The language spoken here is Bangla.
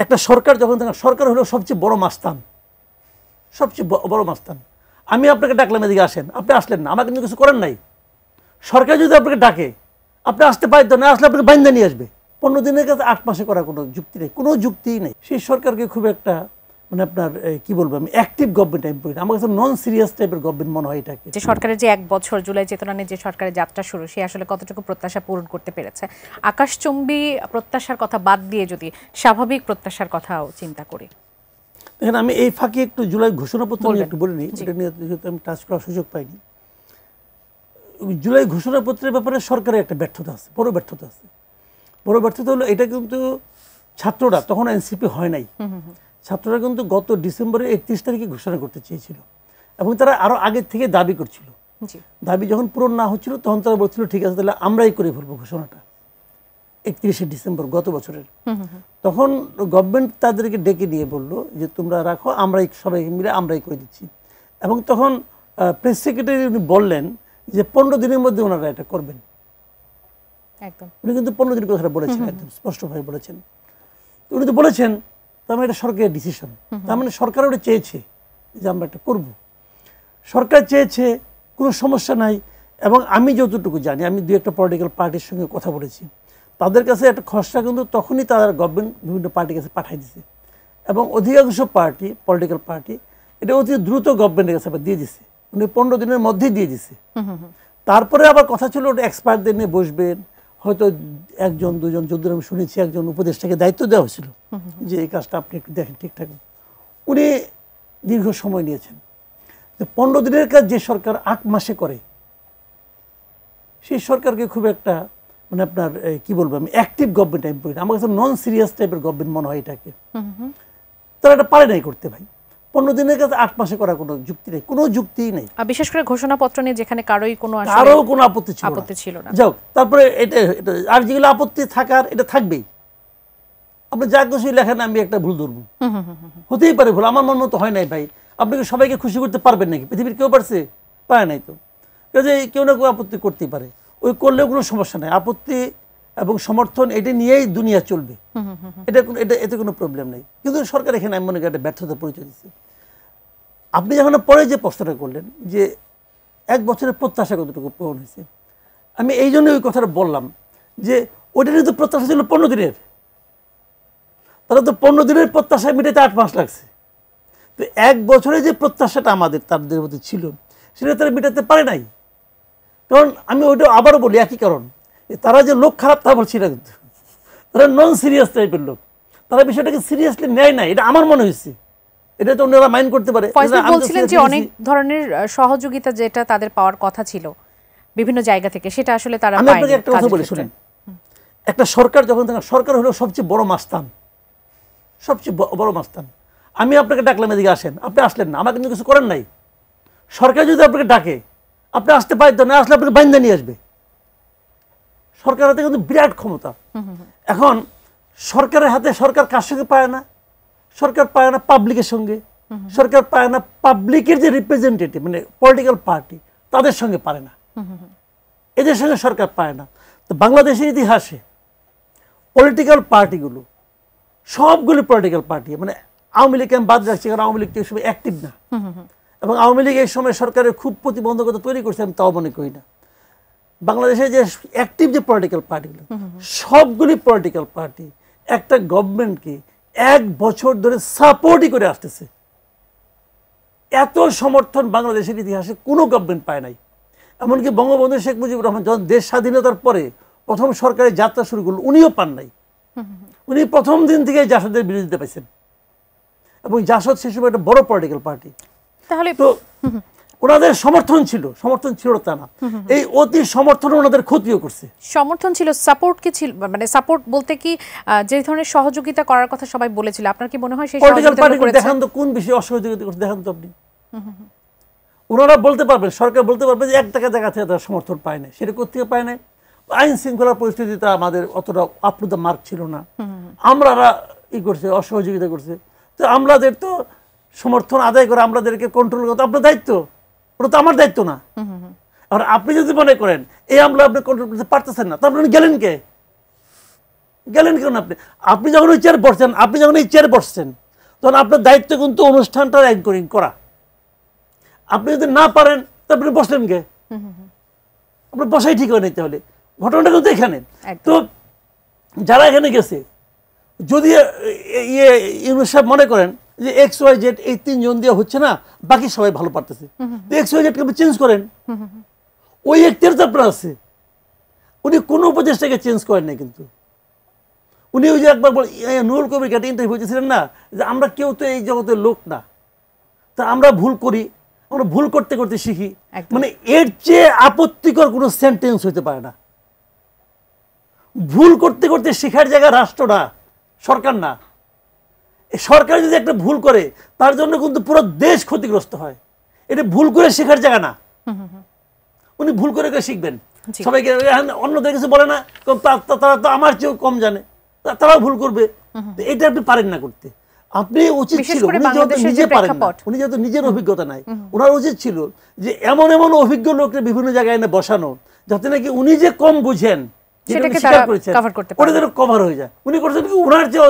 একটা সরকার যখন সরকার হলো সবচেয়ে বড় মাস্তান, সবচেয়ে বড় মাস্তান। আমি আপনাকে ডাকলাম এদিকে আসেন, আপনি আসলেন না, আমার কিন্তু কিছু করেন নাই। সরকার যদি আপনাকে ডাকে আপনি আসতে পারতেন না, আসলে আপনাকে বাইন্দা নিয়ে আসবে। 15 দিনের কাছে 8 মাসে করার কোনো যুক্তি নেই, কোনো যুক্তিই নেই। সেই সরকারকে খুব একটা মানে আপনার কি বলবো আমি অ্যাক্টিভ গভর্নমেন্ট আমি বলি না, আমার কাছে নন সিরিয়াস টাইপের গভর্নমেন্ট মনে হয় এটাকে। যে সরকারের যে 1 বছর জুলাই চেতনা নিয়ে যে সরকারের যাত্রা শুরু, সে আসলে কতটুকু প্রত্যাশা পূরণ করতে পেরেছে? আকাশচুম্বী প্রত্যাশার কথা বাদ দিয়ে যদি স্বাভাবিক প্রত্যাশার কথাও চিন্তা করি। দেখেন আমি এই ফাঁকে একটু জুলাই ঘোষণাপত্র নিয়ে একটু বলে নিই, এটা নিয়ে যেহেতু আমি টাচ করার সুযোগ পাইনি। জুলাই ঘোষণাপত্রের ব্যাপারে সরকারের একটা ব্যর্থতা আছে, বড় ব্যর্থতা আছে। বড় ব্যর্থতা হলো এটা কিন্তু ছাত্ররা, তখন এনসিপি হয় নাই, ছাত্ররা কিন্তু গত ডিসেম্বরের 31 তারিখে ঘোষণা করতে চেয়েছিল এবং তারা আরো আগের থেকে দাবি করছিল। দাবি যখন পূরণ না হচ্ছিল তখন তারা বলছিল ঠিক আছে তাহলে আমরাই করে ফেলবো ঘোষণাটা 31শে ডিসেম্বর গত বছরের। তখন গভর্নমেন্ট তাদেরকে ডেকে নিয়ে বলল যে তোমরা রাখো, আমরাই সবাই মিলে আমরাই করে দিচ্ছি। এবং তখন প্রেস সেক্রেটারি উনি বললেন যে 15 দিনের মধ্যে ওনারা এটা করবেন। উনি কিন্তু 15 দিনের কথা বলেছেন, একদম স্পষ্টভাবে বলেছেন। উনি তো বলেছেন তার মানে এটা সরকারের ডিসিশন, তার মানে সরকার ওটা চেয়েছে যে আমরা এটা করব। সরকার চেয়েছে, কোনো সমস্যা নাই। এবং আমি যতটুকু জানি, আমি 2-1টা পলিটিক্যাল পার্টির সঙ্গে কথা বলেছি, তাদের কাছে একটা খসড়া কিন্তু তখনই তারা গভর্নমেন্ট বিভিন্ন পার্টির কাছে পাঠিয়ে দিছে এবং অধিকাংশ পার্টি, পলিটিক্যাল পার্টি এটা অতি দ্রুত গভর্নমেন্টের কাছে আবার দিয়ে দিছে, উনি 15 দিনের মধ্যেই দিয়ে দিছে। তারপরে আবার কথা ছিল ওটা এক্সপার্টদের নিয়ে বসবেন, হয়তো 1-2 জন, যদ্দূর আমি শুনেছি একজন উপদেষ্টাকে দায়িত্ব দেওয়া হয়েছিল যে এই কাজটা আপনি একটু দেখেন ঠিকঠাক। উনি দীর্ঘ সময় নিয়েছেন। 15 দিনের কাজ যে সরকার 8 মাসে করে, সেই সরকারকে খুব একটা মানে আপনার কি বলবো আমি অ্যাক্টিভ গভর্নমেন্ট আমি বলি না, আমার কাছে নন সিরিয়াস টাইপের গভর্নমেন্ট মনে হয় এটাকে। তারা এটা পারে নাই করতে ভাই, 15 দিনের কাছে 8 মাসে করার কোনো যুক্তি নেই, কোনো যুক্তিই নেই। বিশেষ করে ঘোষণাপত্র নিয়ে যেখানে কারোই কোনো আপত্তি ছিল না। যাও তারপরে এটা আর যেগুলো আপত্তি থাকার এটা থাকবেই, আপনি যা কিছু লেখেন আমি একটা ভুল ধরবো, হতেই পারে ভুল, আমার মন মতো হয় নাই ভাই। আপনি কি সবাইকে খুশি করতে পারবেন নাকি? পৃথিবীর কেউ পারছে? পারে নাই তো। কাজে কেউ না কেউ আপত্তি করতেই পারে, ওই করলেও কোনো সমস্যা নাই। আপত্তি এবং সমর্থন এটা নিয়েই দুনিয়া চলবে, এতে কোনো প্রবলেম নেই। কিন্তু সরকার এখানে আমি মনে করি একটা ব্যর্থতা পরিচয় দিচ্ছে। আপনি যখন পরে যে প্রশ্নটা করলেন যে 1 বছরের প্রত্যাশা কতটুকু পূরণ হয়েছে, আমি এই জন্য ওই কথাটা বললাম যে ওইটা কিন্তু প্রত্যাশা ছিল 15 দিনের, তারা তো 15 দিনের প্রত্যাশা মিটাতে 8 মাস লাগছে। তো 1 বছরে যে প্রত্যাশাটা আমাদের তাদের মধ্যে ছিল সেটা তারা মেটাতে পারে নাই। কারণ আমি ওইটা আবারও বলি একই কারণ, তারা যে লোক খারাপ তা বলছি না, কিন্তু তারা নন সিরিয়াস টাইপের লোক, তারা বিষয়টাকে সিরিয়াসলি নেয় না, এটা আমার মনে হয়েছে। এটা তো ওনারা মাইন্ড করতে পারে। বলছিলেন যে অনেক ধরনের সহযোগিতা যেটা তাদের পাওয়ার কথা ছিল বিভিন্ন জায়গা থেকে, সেটা আসলে তারা পায়নি। আমি আপনাকে একটা কথা বলি শুনেন, একটা সরকার যখন সরকার হলো সবচেয়ে বড় মাস্তান, সবচেয়ে বড় মাস্তান। আমি আপনাকে ডাকলাম এদিকে আসেন, আপনি আসলেন না, আমার কিন্তু কিছু করেন নাই। সরকার যদি আপনাকে ডাকে আপনি আসতে পারতেন না, আসলে আপনাকে বাইন্দা নিয়ে আসবে। সরকার হাতে কিন্তু বিরাট ক্ষমতা। এখন সরকারের হাতে সরকার কার সঙ্গে পায় না? সরকার পায় না পাবলিকের সঙ্গে, সরকার পায় না পাবলিকের যে রিপ্রেজেন্টেটিভ মানে পলিটিক্যাল পার্টি তাদের সঙ্গে পারে না, এদের সঙ্গে সরকার পায় না। তো বাংলাদেশের ইতিহাসে পলিটিক্যাল পার্টিগুলো সবগুলি পলিটিক্যাল পার্টি, মানে আওয়ামী লীগকে আমি বাদ রাখছি কারণ আওয়ামী লীগ এই সময় অ্যাক্টিভ না, এবং আওয়ামী লীগ এই সময় সরকারের খুব প্রতিবন্ধকতা তৈরি করছে, আমি তাও মনে করি না। বাংলাদেশে যে অ্যাক্টিভ যে পলিটিক্যাল পার্টিগুলো, সবগুলি পলিটিক্যাল পার্টি একটা গভর্নমেন্টকে 1 বছর ধরে সাপোর্টই করে আসতেছে। এত সমর্থন বাংলাদেশের ইতিহাসে কোনো গভর্নমেন্ট পায় নাই। এমনকি বঙ্গবন্ধু শেখ মুজিবুর রহমান যখন দেশ স্বাধীনতার পরে প্রথম সরকারের যাত্রা শুরু করল, উনিও পান নাই। উনি প্রথম দিন থেকে জাসদের বিরোধিতা পাইছেন, এবং জাসদ সে সময় একটা বড় পলিটিক্যাল পার্টি। তাহলে তো ওনাদের সমর্থন ছিল তা না, এই অতি সমর্থন ওনাদের ক্ষতিও করছে। সমর্থন ছিল, সাপোর্ট কি ছিল? মানে সাপোর্ট বলতে কি যে ধরনের সহযোগিতা করার কথা সবাই বলেছিল, আপনার কি মনে হয় সেই পলিটিক্যাল পার্টি দেখান তো কোন বিষয়ে অসহযোগিতা করছে, দেখান তো আপনি। ওনারা বলতে পারবেন, সরকার বলতে পারবে যে 1 টাকা জায়গা থেকে তারা সমর্থন পায় না, সেটা কোথেকে পায় না? আইন শৃঙ্খলা পরিস্থিতিতে আমাদের অতটা আপ টু দ্য মার্ক ছিল না, আমরা করছে অসহযোগিতা করছে। তো আমাদের তো সমর্থন আদায় করে আমাদেরকে কন্ট্রোল করা আপনার দায়িত্ব, ওটা তো আমার দায়িত্ব না। আর আপনি যদি মনে করেন এই আমলা আপনি কন্ট্রোল করতে পারতেছেন না, তারপরে গেলেন কে? গেলেন কেন আপনি? আপনি যখন ওই চেয়ারে বসছেন, আপনি যখন এই চেয়ারে বসছেন, তখন আপনার দায়িত্ব কিন্তু অনুষ্ঠানটার অ্যাঙ্করিং করা। আপনি যদি না পারেন তা আপনি বসলেন কে? আপনার বসাই ঠিক হয় নিতে হলে। ঘটনাটা কিন্তু এখানে। তো যারা এখানে গেছে, যদি ইউনূস সাহেব মনে করেন যে XYZ এই 3 জন দিয়ে হচ্ছে না, বাকি সবাই ভালো পারতেছে, XYZ কে আপনি চেঞ্জ করেন। ওই এখতিয়ার তো আপনার আছে। উনি কোনো উপদেষ্টাকে চেঞ্জ করেন না, কিন্তু উনি ওই যে একবার নুরুল কবির একটা ইন্টারভিউ দিয়েছিলেন না, যে আমরা কেউ তো এই জগতের লোক না, তা আমরা ভুল করি, আমরা ভুল করতে করতে শিখি। মানে এর চেয়ে আপত্তিকর কোনো সেন্টেন্স হইতে পারে না। ভুল করতে করতে শেখার জায়গা রাষ্ট্র না, সরকার না। সরকার যদি একটা ভুল করে, তার জন্য কিন্তু পুরো দেশ ক্ষতিগ্রস্ত হয়। এটা ভুল করে শেখার জায়গা না। উনি ভুল করে শিখবেন, সবাইকে অন্যদের কিছু বলে না, তারা তো আমার চেয়েও কম জানে, তারাও ভুল করবে। এটা আপনি পারেন না করতে। আপনি উচিত ছিল, উনি যেহেতু নিজে পারেন না, উনি যেহেতু নিজের অভিজ্ঞতা নাই, ওনার উচিত ছিল যে এমন এমন অভিজ্ঞ লোককে বিভিন্ন জায়গায় এনে বসানো, যাতে নাকি উনি যে কম বুঝেন, যেটা স্বীকার করেছেন, ওটা যেন কভার হয়ে যায়। উনি করছেন কি, ওনার চেয়ে